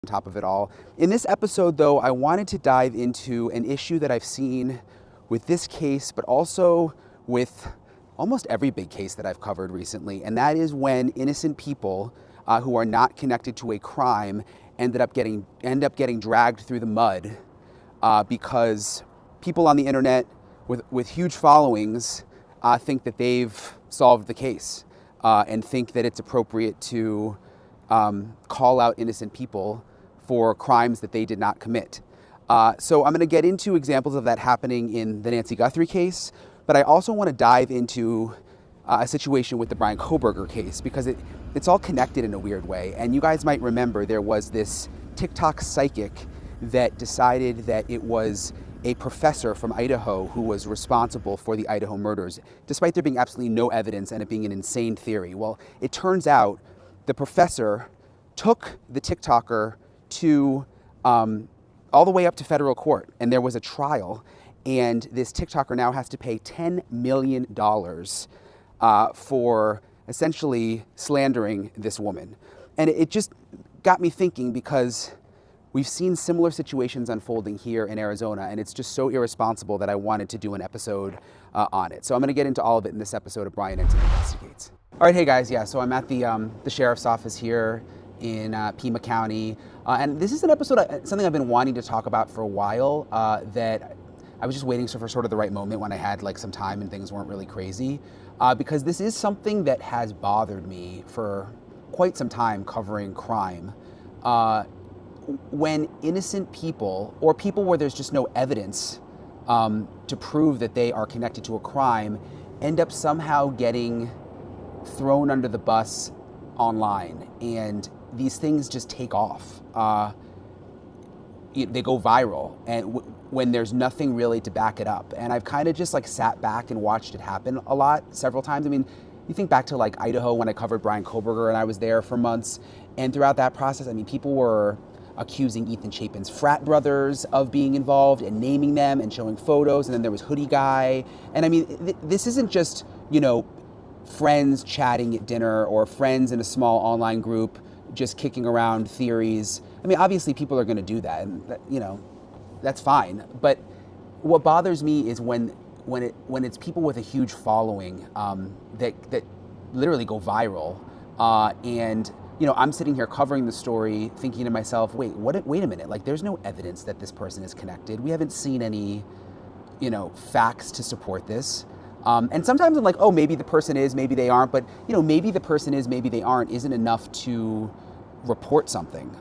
on top of it all. In this episode, though, I wanted to dive into an issue that I've seen with this case, but also with almost every big case that I've covered recently, and that is when innocent people who are not connected to a crime end up getting dragged through the mud because people on the internet with huge followings think that they've solved the case and think that it's appropriate to call out innocent people for crimes that they did not commit. So I'm going to get into examples of that happening in the Nancy Guthrie case, but I also want to dive into a situation with the Bryan Kohberger case because it's all connected in a weird way. And you guys might remember there was this TikTok psychic that decided that it was a professor from Idaho who was responsible for the Idaho murders, despite there being absolutely no evidence and it being an insane theory. Well, it turns out the professor took the TikToker to all the way up to federal court, and there was a trial, and this TikToker now has to pay $10 million for essentially slandering this woman. And it just got me thinking because we've seen similar situations unfolding here in Arizona, and it's just so irresponsible that I wanted to do an episode on it. So I'm going to get into all of it in this episode of Brian Entin Investigates. All right, hey guys, yeah, so I'm at the sheriff's office here in Pima County, and this is an episode, something I've been wanting to talk about for a while, that I was just waiting for sort of the right moment when I had like some time and things weren't really crazy, because this is something that has bothered me for quite some time covering crime. When innocent people, or people where there's just no evidence to prove that they are connected to a crime, end up somehow getting thrown under the bus online, and these things just take off. They go viral, and when there's nothing really to back it up. And I've kind of just like sat back and watched it happen a lot, several times. I mean, you think back to like Idaho when I covered Bryan Kohberger and I was there for months, and throughout that process, I mean, people were accusing Ethan Chapin's frat brothers of being involved and naming them and showing photos, and then there was Hoodie Guy. And I mean, this isn't just, you know, friends chatting at dinner or friends in a small online group just kicking around theories. I mean, obviously people are going to do that, and that, you know, that's fine. But what bothers me is when it's people with a huge following that literally go viral, and you know, I'm sitting here covering the story thinking to myself, wait a minute, like there's no evidence that this person is connected. We haven't seen any, you know, facts to support this. And sometimes I'm like, oh, maybe the person is, maybe they aren't, but you know, maybe the person is, maybe they aren't isn't enough to report something.